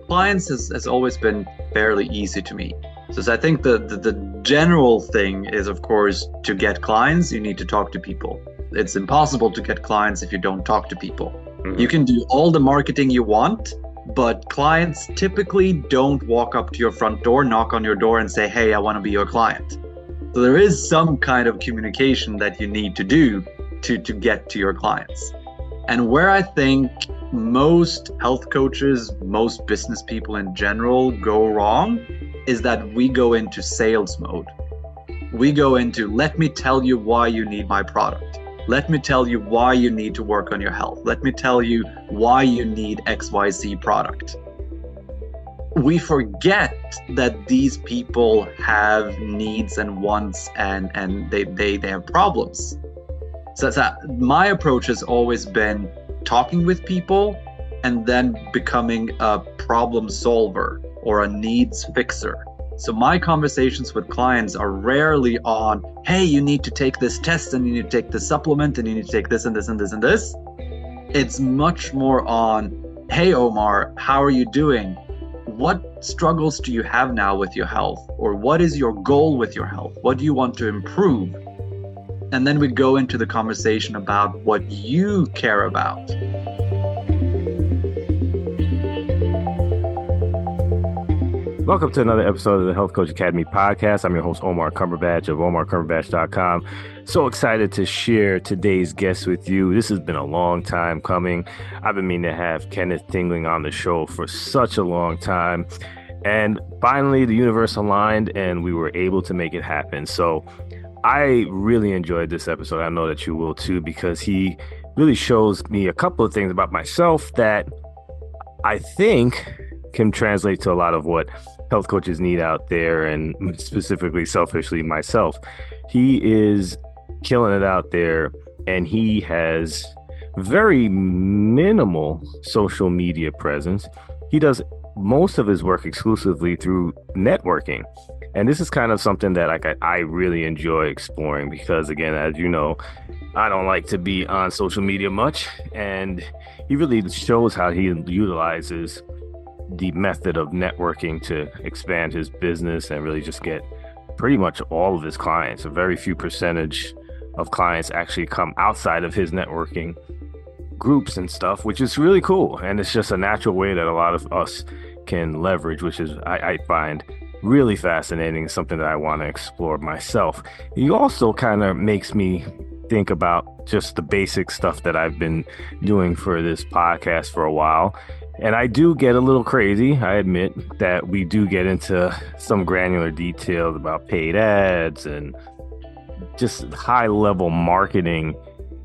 Clients has always been fairly easy to me. So I think the general thing is, of course, to get clients, you need to talk to people. It's impossible to get clients if you don't talk to people. You Hmm. can do all the marketing you want, but clients typically don't walk up to your front door, knock on your door, and say, "Hey, I want to be your client." So there is some kind of communication that you need to do to get to your clients. And where I think most health coaches, most business people in general go wrong is that we go into sales mode. We go into, let me tell you why you need my product. Let me tell you why you need to work on your health. Let me tell you why you need XYZ product. We forget that these people have needs and wants, and they have problems. So my approach has always been talking with people and then becoming a problem solver or a needs fixer. So my conversations with clients are rarely on, hey, you need to take this test and you need to take this supplement and you need to take this and this and this and this. It's much more on, hey, Omar, how are you doing? What struggles do you have now with your health? Or what is your goal with your health? What do you want to improve? And then we go into the conversation about what you care about. Welcome to another episode of the Health Coach Academy podcast. I'm your host, Omar Cumberbatch of omarcumberbatch.com. So excited to share today's guest with you. This has been a long time coming. I've been meaning to have Kenneth Tinglum on the show for such a long time. And finally, the universe aligned and we were able to make it happen. So I really enjoyed this episode. I know that you will too, because he really shows me a couple of things about myself that I think can translate to a lot of what health coaches need out there, and specifically, selfishly, myself. He is killing it out there, and he has very minimal social media presence. He does most of his work exclusively through networking. And this is kind of something that I really enjoy exploring because, again, as you know, I don't like to be on social media much. And he really shows how he utilizes the method of networking to expand his business and really just get pretty much all of his clients. A very few percentage of clients actually come outside of his networking groups and stuff, which is really cool. And it's just a natural way that a lot of us can leverage, which is I find really fascinating, something that I want to explore myself. He also kind of makes me think about just the basic stuff that I've been doing for this podcast for a while. And I do get a little crazy. I admit that we do get into some granular details about paid ads and just high level marketing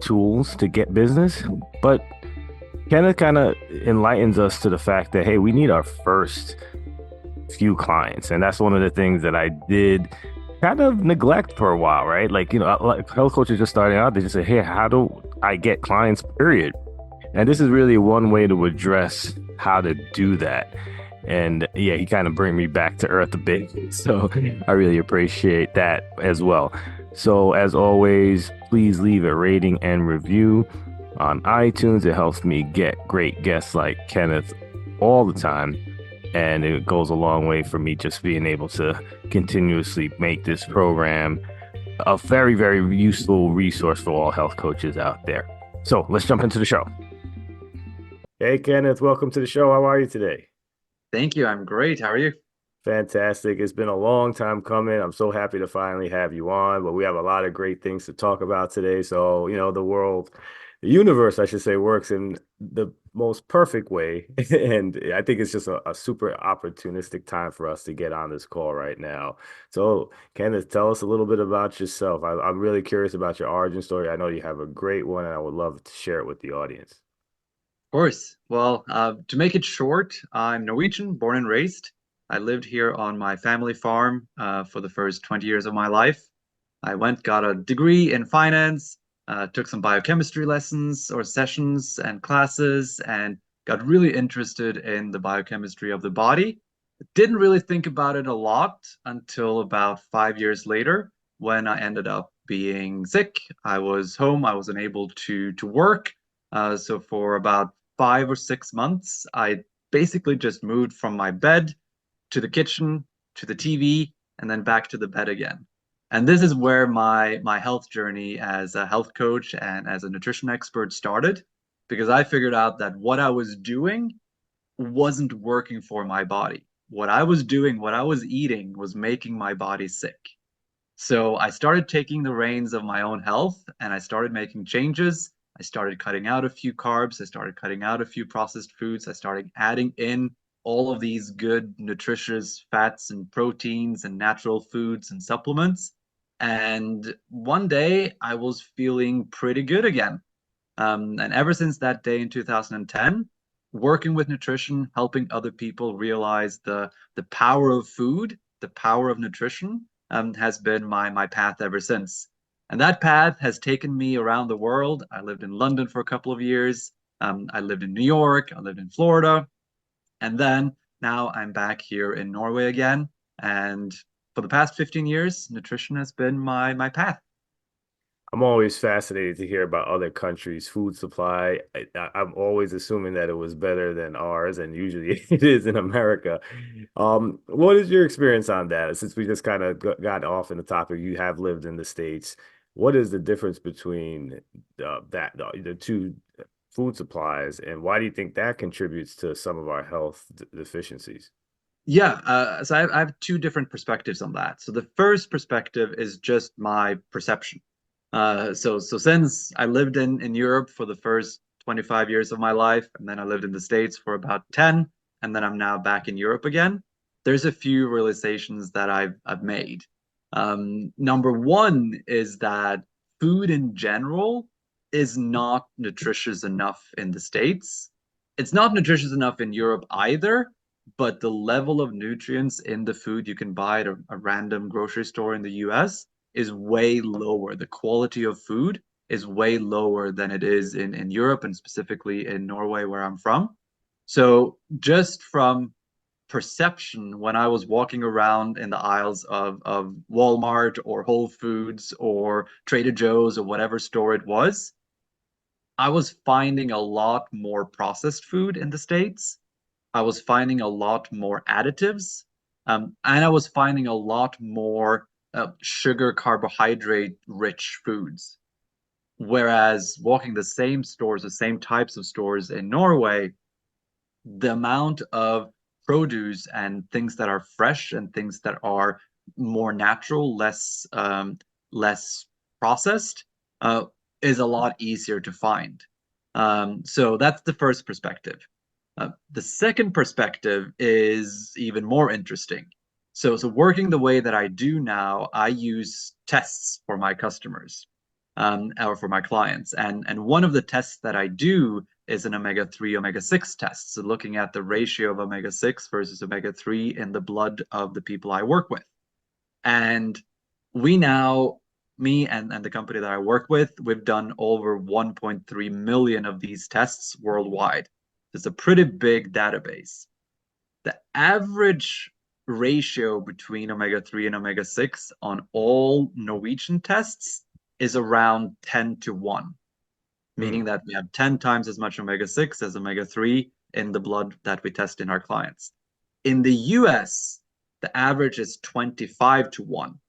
tools to get business. But Kenneth kind of enlightens us to the fact that, hey, we need our first few clients. And that's one of the things that I did kind of neglect for a while, right? Like, like health coaches just starting out, they just say, hey, how do I get clients, period? And this is really one way to address how to do that. And yeah, he kind of bring me back to earth a bit. So I really appreciate that as well. So as always, please leave a rating and review on iTunes. It helps me get great guests like Kenneth all the time. And it goes a long way for me just being able to continuously make this program a very, very useful resource for all health coaches out there. So let's jump into the show. Hey, Kenneth, welcome to the show. How are you today? Thank you. I'm great. How are you? Fantastic. It's been a long time coming. I'm so happy to finally have you on, but we have a lot of great things to talk about today. So, the universe, I should say, works in the most perfect way. And I think it's just a super opportunistic time for us to get on this call right now. So, Kenneth, tell us a little bit about yourself. I'm really curious about your origin story. I know you have a great one, and I would love to share it with the audience. Of course. Well, to make it short, I'm Norwegian, born and raised. I lived here on my family farm for the first 20 years of my life. I got a degree in finance, took some biochemistry lessons or sessions and classes, and got really interested in the biochemistry of the body. Didn't really think about it a lot until about 5 years later when I ended up being sick. I was home, I was unable to work. So for about 5 or 6 months, I basically just moved from my bed to the kitchen to the TV and then back to the bed again. And this is where my health journey as a health coach and as a nutrition expert started, because I figured out that what I was doing wasn't working for my body. What I was doing, what I was eating was making my body sick. So I started taking the reins of my own health and I started making changes. I started cutting out a few carbs. I started cutting out a few processed foods. I started adding in all of these good, nutritious fats and proteins and natural foods and supplements. And one day I was feeling pretty good again. And ever since that day in 2010, working with nutrition, helping other people realize the power of food, the power of nutrition, has been my path ever since. And that path has taken me around the world. I lived in London for a couple of years. I lived in New York. I lived in Florida. And then now I'm back here in Norway again. And for the past 15 years, nutrition has been my path. I'm always fascinated to hear about other countries' food supply. I'm always assuming that it was better than ours, and usually it is in America. What is your experience on that? Since we just kind of got off in the topic, you have lived in the States. What is the difference between the two food supplies, and why do you think that contributes to some of our health deficiencies? Yeah, so I have two different perspectives on that. So the first perspective is just my perception. So since I lived in Europe for the first 25 years of my life, and then I lived in the States for about 10, and then I'm now back in Europe again, there's a few realizations that I've made. Number one is that food in general is not nutritious enough in the States. It's not nutritious enough in Europe either, but the level of nutrients in the food you can buy at a random grocery store in the US is way lower. The quality of food is way lower than it is in Europe and specifically in Norway, where I'm from. So, just from perception, when I was walking around in the aisles of Walmart or Whole Foods or Trader Joe's or whatever store it was, I was finding a lot more processed food in the States. I was finding a lot more additives, and I was finding a lot more sugar, carbohydrate rich foods. Whereas walking the same stores, the same types of stores in Norway, the amount of produce and things that are fresh and things that are more natural, less processed, uh, is a lot easier to find. So that's the first perspective. The second perspective is even more interesting. So working the way that I do now, I use tests for my customers, or for my clients. And one of the tests that I do is an omega-3, omega-6 test. So looking at the ratio of omega-6 versus omega-3 in the blood of the people I work with. And we now, me and the company that I work with, we've done over 1.3 million of these tests worldwide. It's a pretty big database. The average ratio between omega-3 and omega-6 on all Norwegian tests is around 10 to 1, Hmm. meaning that we have 10 times as much omega-6 as omega-3 in the blood that we test in our clients. In the US, the average is 25 to 1,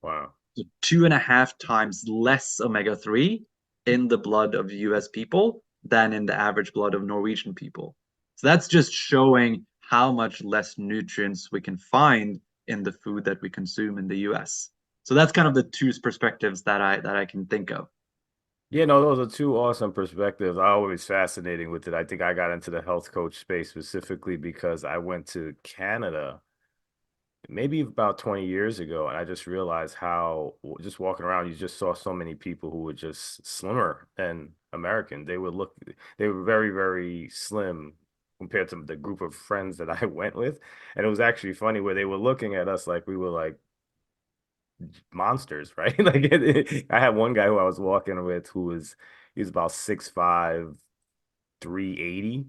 Wow. so 2.5 times less omega-3 in the blood of US people than in the average blood of Norwegian people. So that's just showing how much less nutrients we can find in the food that we consume in the US. So that's kind of the two perspectives that I can think of. Yeah, no, those are two awesome perspectives. I always fascinating with it. I think I got into the health coach space specifically because I went to Canada maybe about 20 years ago, and I just realized how just walking around, you just saw so many people who were just slimmer than American. They were very, very slim compared to the group of friends that I went with. And it was actually funny where they were looking at us like we were like monsters, right? I had one guy who I was walking with he was about 6'5", 380,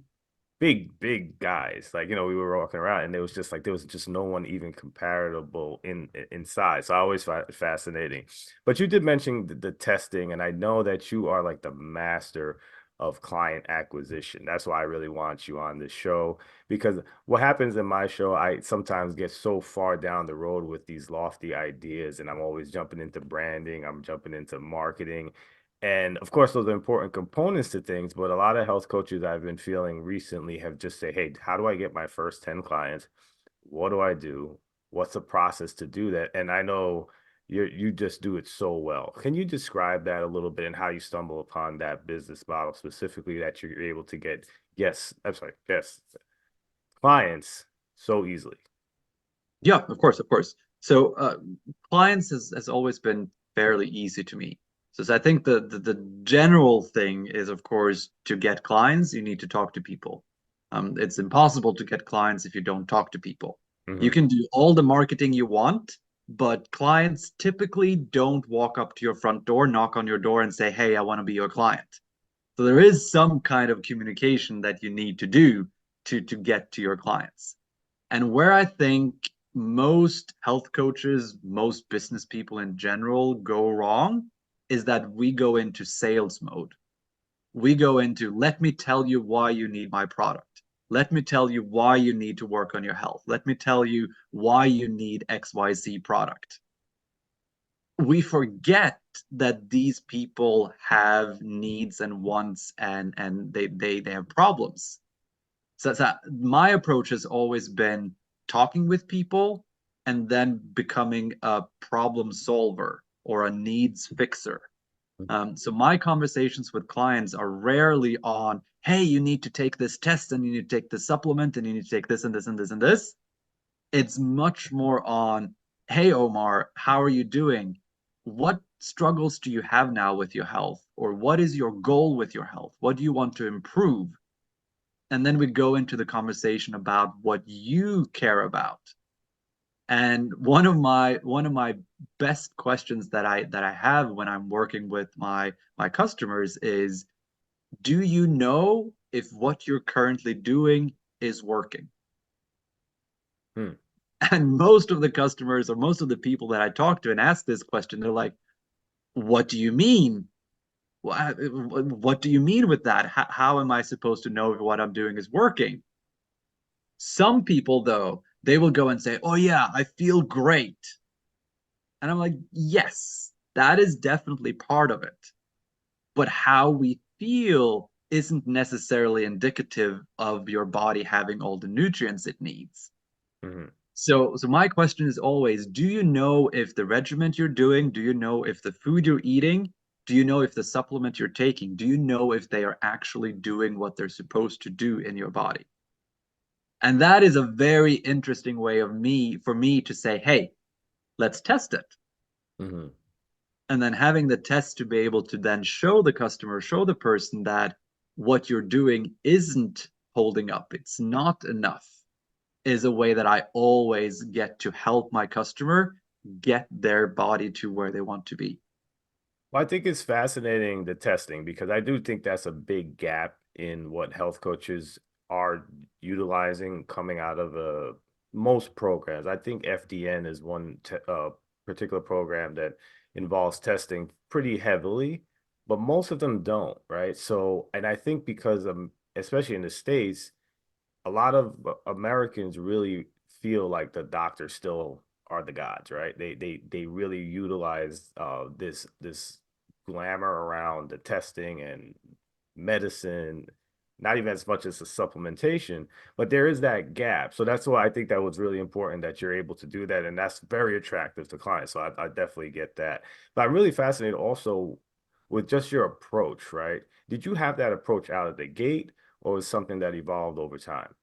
big guys. Like, we were walking around and there was just like there was just no one even comparable in size. So I always find it fascinating. But you did mention the testing, and I know that you are like the master of client acquisition. That's why I really want you on this show, because what happens in my show, I sometimes get so far down the road with these lofty ideas, and I'm always jumping into branding, I'm jumping into marketing. And of course, those are important components to things, but a lot of health coaches I've been feeling recently have just said, hey, how do I get my first 10 clients? What do I do? What's the process to do that? And I know you just do it so well. Can you describe that a little bit and how you stumble upon that business model specifically that you're able to get yes, clients so easily? Yeah, of course. So clients has always been fairly easy to me. So I think the general thing is, of course, to get clients, you need to talk to people. It's impossible to get clients if you don't talk to people. You Hmm. can do all the marketing you want, but clients typically don't walk up to your front door, knock on your door, and say, "Hey, I want to be your client." So there is some kind of communication that you need to do to get to your clients. And where I think most health coaches, most business people in general go wrong is that we go into sales mode. We go into, let me tell you why you need my product. Let me tell you why you need to work on your health. Let me tell you why you need XYZ product. We forget that these people have needs and wants and they have problems. So my approach has always been talking with people and then becoming a problem solver or a needs fixer. So my conversations with clients are rarely on, hey, you need to take this test and you need to take this supplement and you need to take this and this and this and this. It's much more on, hey, Omar, how are you doing? What struggles do you have now with your health? Or what is your goal with your health? What do you want to improve? And then we go into the conversation about what you care about. And one of my best questions that I have when I'm working with my customers is, do you know if what you're currently doing is working? Hmm. And most of the customers or most of the people that I talk to and ask this question, they're like, what do you mean? What do you mean with that? How am I supposed to know if what I'm doing is working? Some people, though, they will go and say, oh, yeah, I feel great. And I'm like, yes, that is definitely part of it. But how we feel isn't necessarily indicative of your body having all the nutrients it needs. Hmm. So my question is always, do you know if the regimen you're doing, do you know if the food you're eating, do you know if the supplement you're taking, do you know if they are actually doing what they're supposed to do in your body? And that is a very interesting way of me for me to say, hey, let's test it. Hmm. And then having the test to be able to then show the customer, show the person that what you're doing isn't holding up, it's not enough, is a way that I always get to help my customer get their body to where they want to be. Well, I think it's fascinating the testing because I do think that's a big gap in what health coaches are utilizing coming out of most programs. I think FDN is one particular program that involves testing pretty heavily, but most of them don't, right? So, and I think because especially in the States, a lot of Americans really feel like the doctors still are the gods, right? They really utilize this glamour around the testing and medicine, not even as much as the supplementation, but there is that gap. So that's why I think that was really important that you're able to do that, and that's very attractive to clients. So I definitely get that. But I'm really fascinated also with just your approach, right? Did you have that approach out of the gate? Or was something that evolved over time?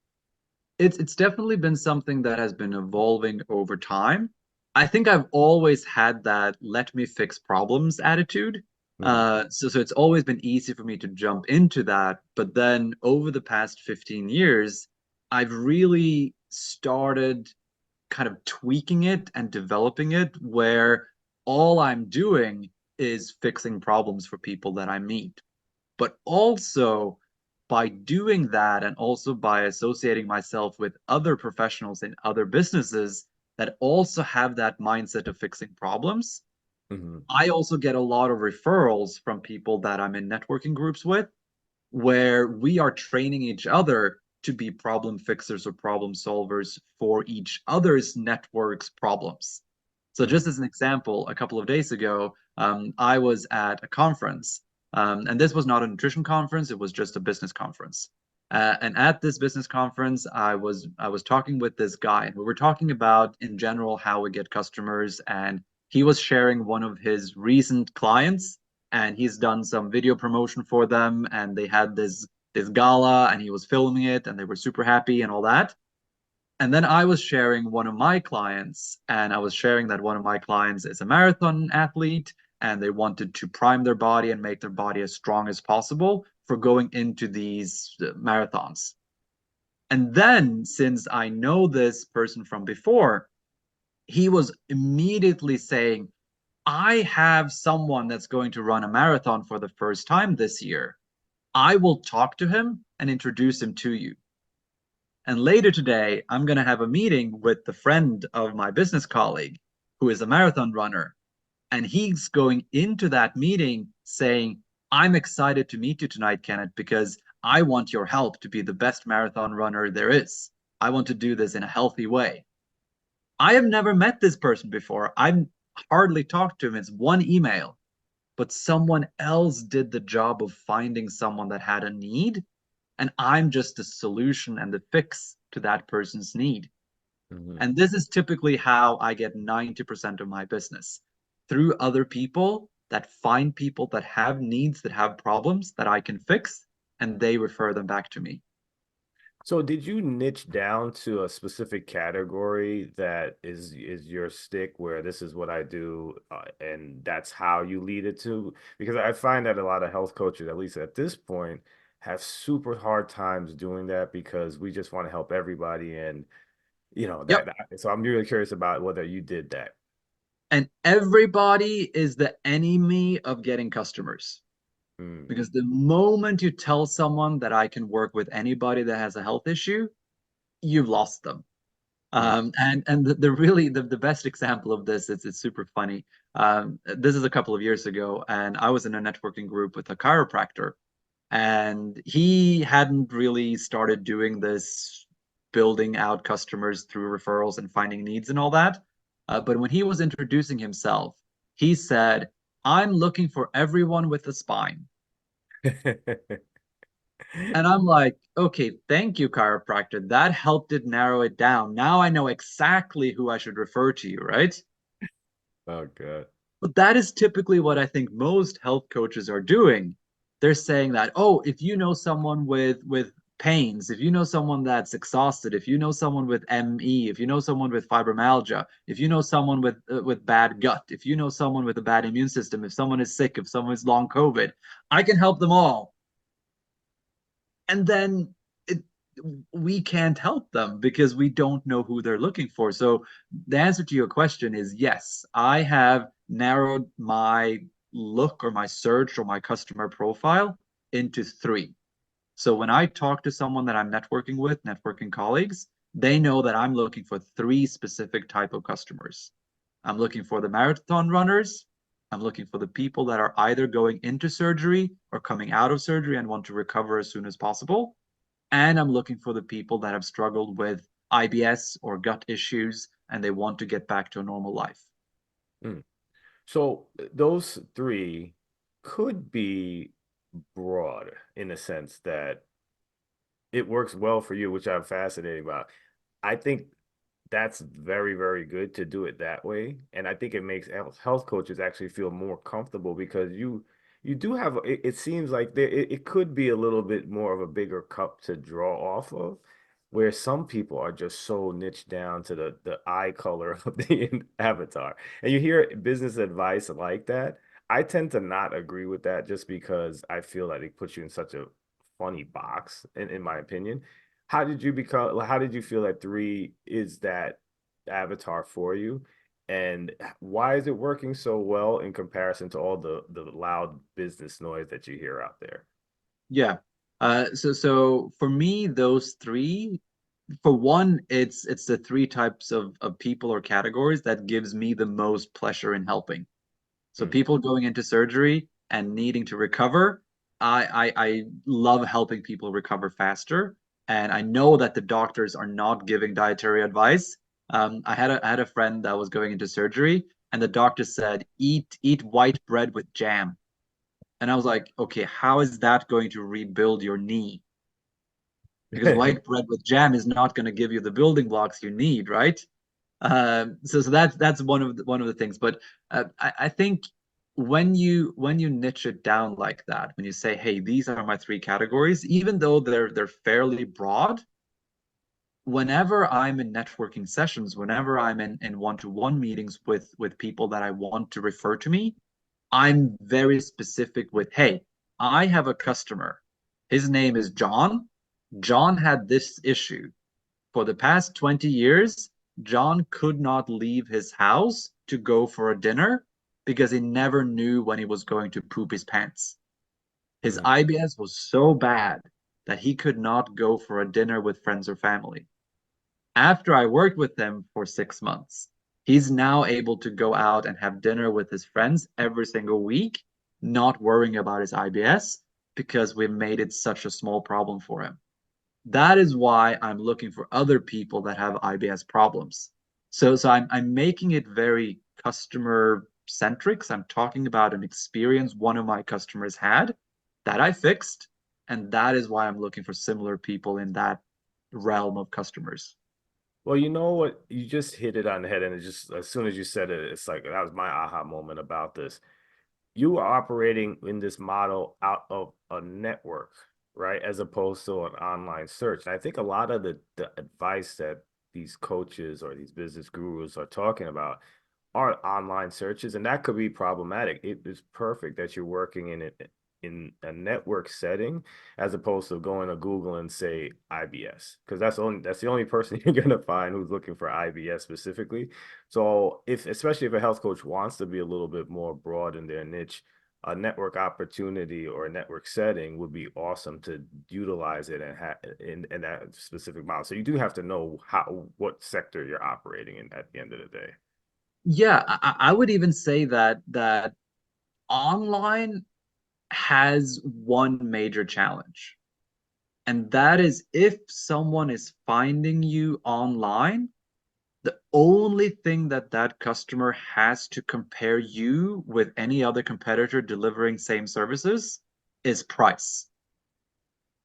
It's definitely been something that has been evolving over time. I think I've always had that let me fix problems attitude. Hmm. So it's always been easy for me to jump into that. But then over the past 15 years, I've really started kind of tweaking it and developing it where all I'm doing is fixing problems for people that I meet. But also by doing that and also by associating myself with other professionals in other businesses that also have that mindset of fixing problems, Hmm. I also get a lot of referrals from people that I'm in networking groups with. where we are training each other to be problem fixers or problem solvers for each other's network's problems. So, Mm. just as an example, a couple of days ago, I was at a conference, and this was not a nutrition conference; it was just a business conference. And at this business conference, I was talking with this guy, and we were talking about in general how we get customers, and he was sharing one of his recent clients, and he's done some video promotion for them, and they had this gala, and he was filming it, and they were super happy and all that. And then I was sharing one of my clients, and I was sharing that one of my clients is a marathon athlete, and they wanted to prime their body and make their body as strong as possible for going into these marathons. And then, since I know this person from before, he was immediately saying, I have someone that's going to run a marathon for the first time this year. I will talk to him and introduce him to you. And later today, I'm going to have a meeting with the friend of my business colleague who is a marathon runner. And he's going into that meeting saying, I'm excited to meet you tonight, Kenneth, because I want your help to be the best marathon runner there is. I want to do this in a healthy way. I have never met this person before. I've hardly talked to him. It's one email, but someone else did the job of finding someone that had a need, and I'm just the solution and the fix to that person's need. Mhm. And this is typically how I get 90% of my business, through other people that find people that have needs, that have problems that I can fix, and they refer them back to me. So did you niche down to a specific category that is your stick where this is what I do and that's how you lead it to? Because I find that a lot of health coaches, at least at this point, have super hard times doing that because we just want to help everybody and Yep. so I'm really curious about whether you did that. And everybody is the enemy of getting customers. Mm, Because the moment you tell someone that I can work with anybody that has a health issue, you've lost them. mm. And the really the best example of this is it's super funny. This is a couple of years ago, and I was in a networking group with a chiropractor, and he hadn't really started doing this building out customers through referrals and finding needs and all that. But when he was introducing himself, he said, I'm looking for everyone with a spine. And I'm like, okay, thank you, chiropractor. That helped it narrow it down. Now I know exactly who I should refer to you, right? Oh, God. But that is typically what I think most health coaches are doing. They're saying that, oh, if you know someone with pains, if you know someone that's exhausted, if you know someone with ME, if you know someone with fibromyalgia, if you know someone with bad gut, if you know someone with a bad immune system, if someone is sick, if someone is long COVID, I can help them all. And then it, we can't help them because we don't know who they're looking for. So the answer to your question is yes, I have narrowed my look or my search or my customer profile into three. So when I talk to someone that I'm networking with, networking colleagues, they know that I'm looking for three specific type of customers. I'm looking for the marathon runners. I'm looking for the people that are either going into surgery or coming out of surgery and want to recover as soon as possible. And I'm looking for the people that have struggled with IBS or gut issues and they want to get back to a normal life. Mm. So those three could be broad in the sense that it works well for you, which I'm fascinated about. I think that's very, very good to do it that way. And I think it makes health coaches actually feel more comfortable because you do have it seems like it could be a little bit more of a bigger cup to draw off of, where some people are just so niched down to the eye color of the avatar. And you hear business advice like that. I tend to not agree with that just because I feel like it puts you in such a funny box, in my opinion. How did you feel that three is that avatar for you? And why is it working so well in comparison to all the loud business noise that you hear out there? Yeah. So for me, those three, for one, it's the three types of people or categories that gives me the most pleasure in helping. So Mm, people going into surgery and needing to recover, I love helping people recover faster, and I know that the doctors are not giving dietary advice. I had a friend that was going into surgery, and the doctor said, eat white bread with jam. And I was like, okay, how is that going to rebuild your knee? Because white bread with jam is not going to give you the building blocks you need, right? So that's one of the things. But I think when you niche it down like that, when you say, hey, these are my three categories, even though they're fairly broad, whenever I'm in networking sessions, whenever I'm in one-to-one meetings with people that I want to refer to me, I'm very specific with, hey, I have a customer. His name is John. John had this issue. For the past 20 years, John could not leave his house to go for a dinner because he never knew when he was going to poop his pants. His Mm. IBS was so bad that he could not go for a dinner with friends or family. After I worked with him for 6 months, he's now able to go out and have dinner with his friends every single week, not worrying about his IBS because we made it such a small problem for him. That is why I'm looking for other people that have IBS problems. So I'm making it very customer centric. So I'm talking about an experience one of my customers had that I fixed, and that is why I'm looking for similar people in that realm of customers. Well, you know what? You just hit it on the head, and it just as soon as you said it, it's like that was my aha moment about this. You are operating in this model out of a network, right? As opposed to an online search. And I think a lot of the advice that these coaches or these business gurus are talking about are online searches, and that could be problematic. It is perfect that you're working in a network setting as opposed to going to Google and say IBS, because that's the only person you're gonna find who's looking for IBS specifically. So if especially if a health coach wants to be a little bit more broad in their niche, a network opportunity or a network setting would be awesome to utilize it and in that specific model. So you do have to know how what sector you're operating in at the end of the day. Yeah, I would even say that online has one major challenge, and that is if someone is finding you online, the only thing that that customer has to compare you with any other competitor delivering same services is price.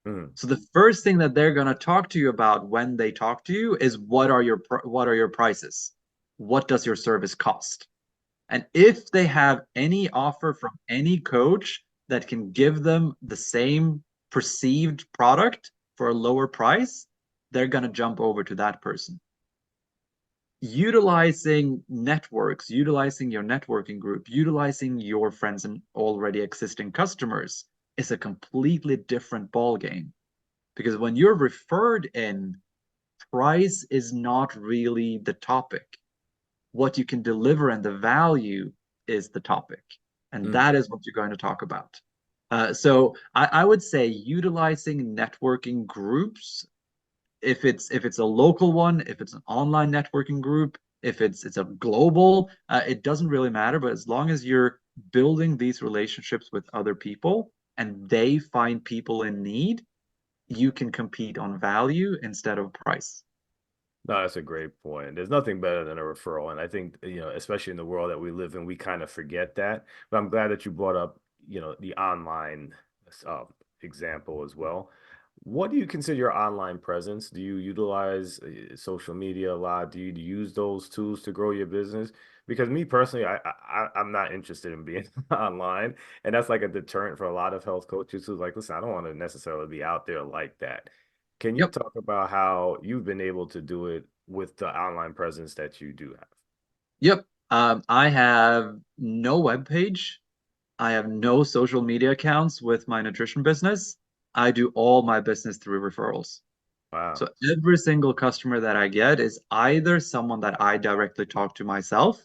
Mm, So the first thing that they're going to talk to you about when they talk to you is what are your prices? What does your service cost? And if they have any offer from any coach that can give them the same perceived product for a lower price, they're going to jump over to that person. Utilizing networks, utilizing your networking group, utilizing your friends and already existing customers is a completely different ball game. Because when you're referred in, price is not really the topic. What you can deliver and the value is the topic. And mm. that is what you're going to talk about. So I would say utilizing networking groups, if it's a local one, if it's an online networking group, if it's a global, it doesn't really matter. But as long as you're building these relationships with other people and they find people in need, you can compete on value instead of price. No, that's a great point. There's nothing better than a referral. And I think, especially in the world that we live in, we kind of forget that. But I'm glad that you brought up, the online uh, example as well. What do you consider your online presence? Do you utilize social media a lot? Do you use those tools to grow your business? Because me personally, I'm not interested in being online, and that's like a deterrent for a lot of health coaches who's like, listen, I don't want to necessarily be out there like that. Can you Yep. talk about how you've been able to do it with the online presence that you do have? Yep. I have no web page. I have no social media accounts with my nutrition business. I do all my business through referrals. Wow. So every single customer that I get is either someone that I directly talk to myself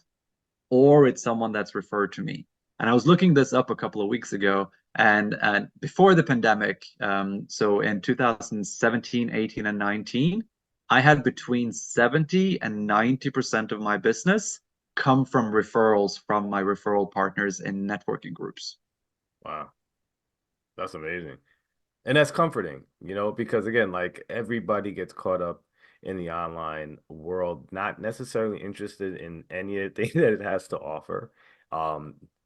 or it's someone that's referred to me. And I was looking this up a couple of weeks ago, and before the pandemic, so in 2017, 18, and 19, I had between 70 and 90% of my business come from referrals from my referral partners in networking groups. Wow. That's amazing. And that's comforting, because again, like everybody gets caught up in the online world, not necessarily interested in anything that it has to offer.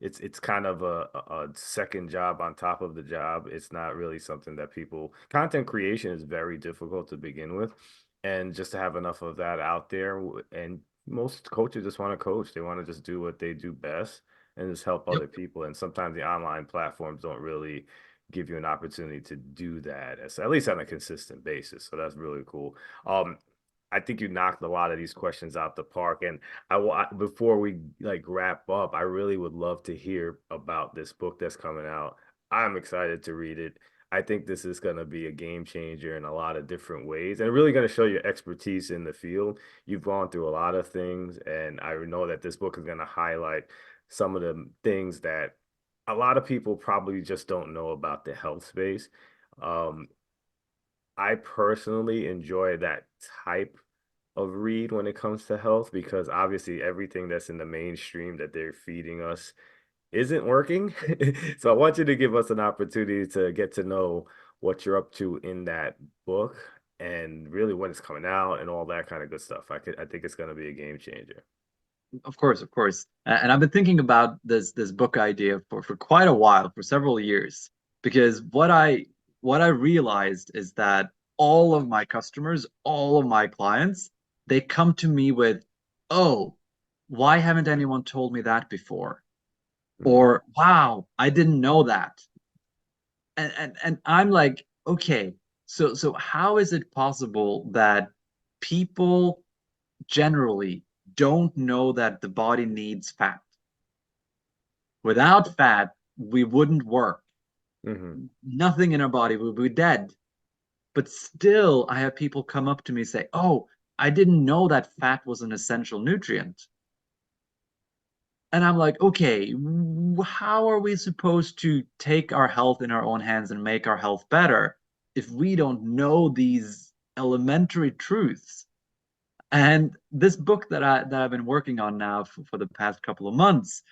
It's kind of a second job on top of the job. It's not really something that content creation is very difficult to begin with. And just to have enough of that out there, and most coaches just want to coach. They want to just do what they do best and just help Yep. other people. And sometimes the online platforms don't really give you an opportunity to do that at least on a consistent basis. So that's really cool. Um, I think you knocked a lot of these questions out the park. And before we like wrap up, I really would love to hear about this book that's coming out. I'm excited to read it. I think this is going to be a game changer in a lot of different ways and really going to show your expertise in the field. You've gone through a lot of things, and I know that this book is going to highlight some of the things that a lot of people probably just don't know about the health space. Um, I personally enjoy that type of read when it comes to health because obviously everything that's in the mainstream that they're feeding us isn't working. So I want you to give us an opportunity to get to know what you're up to in that book and really when it's coming out and all that kind of good stuff. I think it's going to be a game changer. Of course, of course. And I've been thinking about this book idea for quite a while, for several years, because what I realized is that all of my customers, all of my clients, they come to me with, "Oh, why haven't anyone told me that before?" Mm, Or, "Wow, I didn't know that." And I'm like, "Okay, so how is it possible that people generally don't know that the body needs fat? Without fat, we wouldn't work. hmm Nothing in our body would be dead. But still, I have people come up to me and say, "Oh, I didn't know that fat was an essential nutrient." And I'm like, "Okay, how are we supposed to take our health in our own hands and make our health better if we don't know these elementary truths?" And this book that I've been working on now for the past couple of months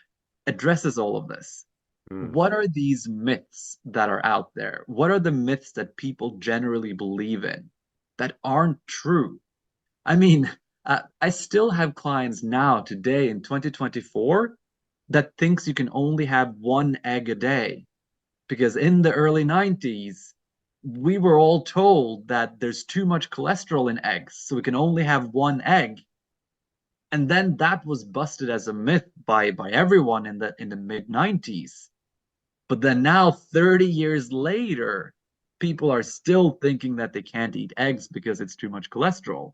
addresses all of this. mm, What are these myths that are out there? What are the myths that people generally believe in that aren't true? I mean, I still have clients now, today in 2024, that thinks you can only have one egg a day because in the early 90s, we were all told that there's too much cholesterol in eggs, so we can only have one egg. And then that was busted as a myth by everyone in the mid 90s. But then now, 30 years later, people are still thinking that they can't eat eggs because it's too much cholesterol.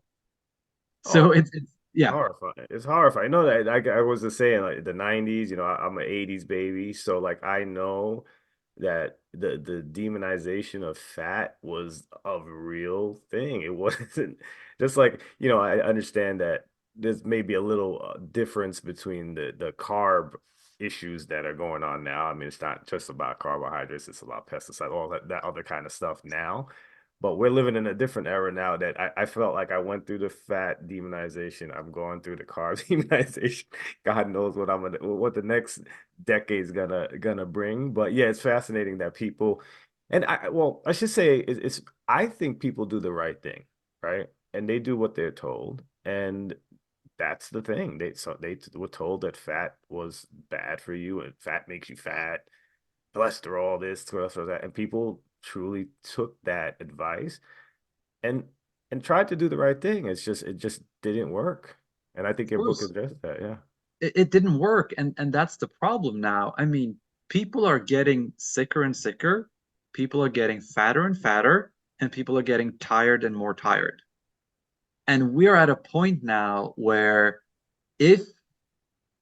Oh, So it's yeah, horrifying. It's horrifying. I know that I was just saying like the 90s, I'm an 80s baby. So like I know that the demonization of fat was a real thing. It wasn't just like, I understand that there's maybe a little difference between the carb issues that are going on now. I mean, it's not just about carbohydrates, it's about pesticide, all that other kind of stuff now. But we're living in a different era now that I felt like I went through the fat demonization. I'm going through the carb demonization. God knows what the next decade's gonna bring. But yeah, it's fascinating that people, and I should say I think people do the right thing, right? And they do what they're told, and that's the thing. They were told that fat was bad for you, and fat makes you fat, cholesterol this, cholesterol that, and people truly took that advice and tried to do the right thing. It just didn't work. And I think of your book course, addressed that. Yeah. it didn't work, and that's the problem now. I mean, people are getting sicker and sicker, people are getting fatter and fatter, and people are getting tired and more tired. And we're at a point now where if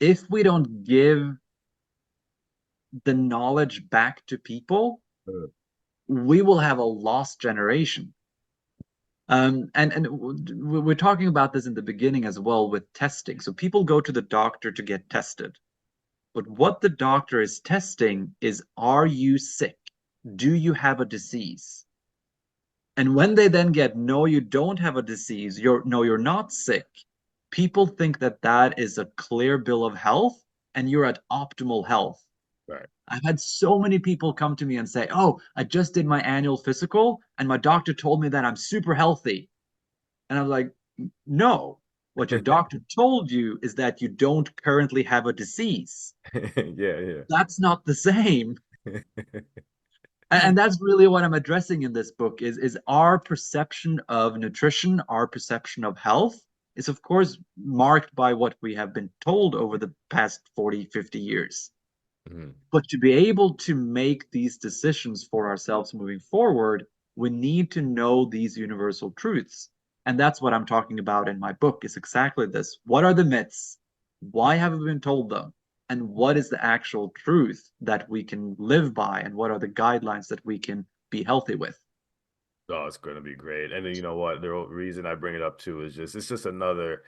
if we don't give the knowledge back to people, Mm. we will have a lost generation. And we're talking about this in the beginning as well with testing. So people go to the doctor to get tested. But what the doctor is testing is, are you sick? Do you have a disease? And when they then get, no, you don't have a disease, you're not sick, people think that that is a clear bill of health and you're at optimal health. Right. I've had so many people come to me and say, "Oh, I just did my annual physical and my doctor told me that I'm super healthy." And I'm like, "No, what your doctor told you is that you don't currently have a disease. Yeah, That's not the same." yeah. And that's really what I'm addressing in this book is our perception of nutrition, our perception of health is of course marked by what we have been told over the past 40, 50 years. Mhm. But to be able to make these decisions for ourselves moving forward, we need to know these universal truths. And that's what I'm talking about in my book is exactly this. What are the myths? Why have we been told them? And what is the actual truth that we can live by? And what are the guidelines that we can be healthy with? Oh, it's going to be great. And then you know what? The reason I bring it up too is just it's just another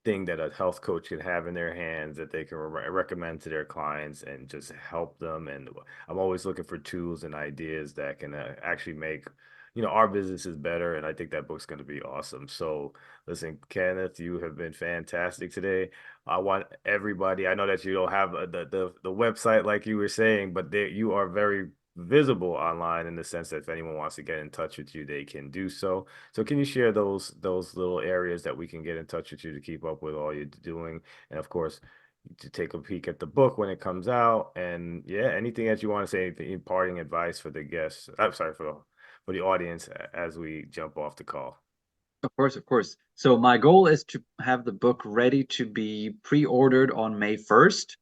thing that a health coach can have in their hands that they can recommend to their clients and just help them. And I'm always looking for tools and ideas that can actually make, our businesses better. And I think that book's going to be awesome. So listen, Kenneth, you have been fantastic today. I want everybody, I know that you don't have the website like you were saying, but you are very visible online in the sense that if anyone wants to get in touch with you, they can do so. So can you share those little areas that we can get in touch with you to keep up with all you're doing? And of course, to take a peek at the book when it comes out. And yeah, anything that you want to say, anything, imparting advice for the guests. I'm sorry for the audience as we jump off the call. Of course, of course. So my goal is to have the book ready to be pre-ordered on May 1st.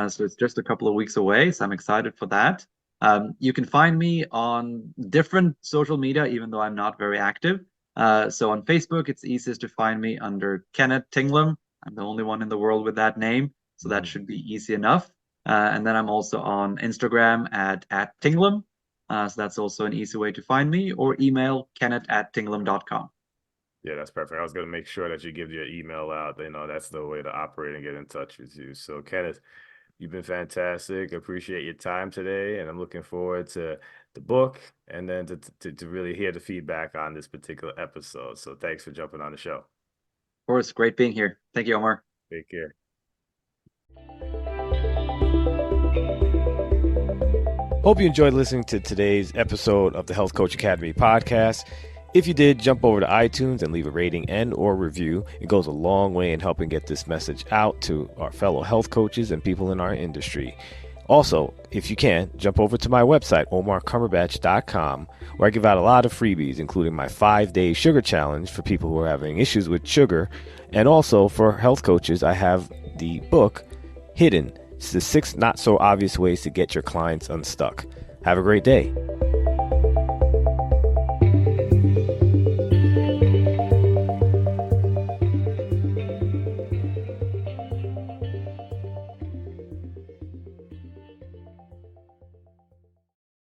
So it's just a couple of weeks away. So I'm excited for that. You can find me on different social media, even though I'm not very active. So on Facebook, it's easiest to find me under Kenneth Tinglum. I'm the only one in the world with that name, so that Mhm. should be easy enough. And then I'm also on Instagram at Tinglum. So that's also an easy way to find me, or email kenneth@tinglum.com. Yeah, that's perfect. I was going to make sure that you give your email out. That's the way to operate and get in touch with you. So, Kenneth, you've been fantastic. Appreciate your time today, and I'm looking forward to the book and then to really hear the feedback on this particular episode. So, thanks for jumping on the show. Of course, great being here. Thank you, Omar. Take care. Hope you enjoyed listening to today's episode of the Health Coach Academy podcast. If you did, jump over to iTunes and leave a rating and or review. It goes a long way in helping get this message out to our fellow health coaches and people in our industry. Also, if you can, jump over to my website, omarcumberbatch.com, where I give out a lot of freebies, including my 5-day sugar challenge for people who are having issues with sugar. And also for health coaches, I have the book, Hidden. It's the 6 not so obvious ways to get your clients unstuck. Have a great day.